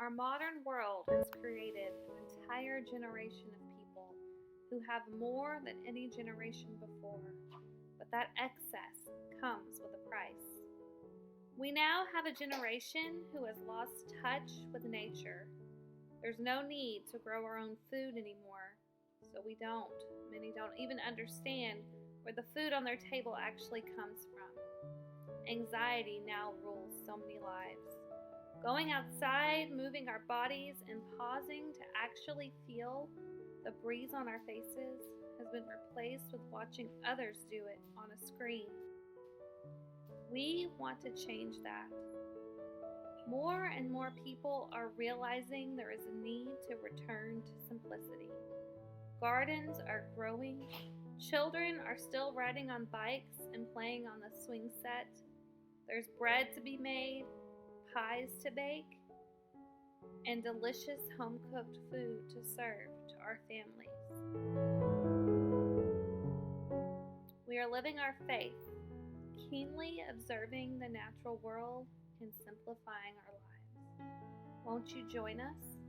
Our modern world has created an entire generation of people who have more than any generation before, but that excess comes with a price. We now have a generation who has lost touch with nature. There's no need to grow our own food anymore, so we don't. Many don't even understand where the food on their table actually comes from. Anxiety now rules so many lives. Going outside, moving our bodies, and pausing to actually feel the breeze on our faces has been replaced with watching others do it on a screen. We want to change that. More and more people are realizing there is a need to return to simplicity. Gardens are growing. Children are still riding on bikes and playing on the swing set. There's bread to be made, pies to bake, and delicious home-cooked food to serve to our families. We are living our faith, keenly observing the natural world and simplifying our lives. Won't you join us?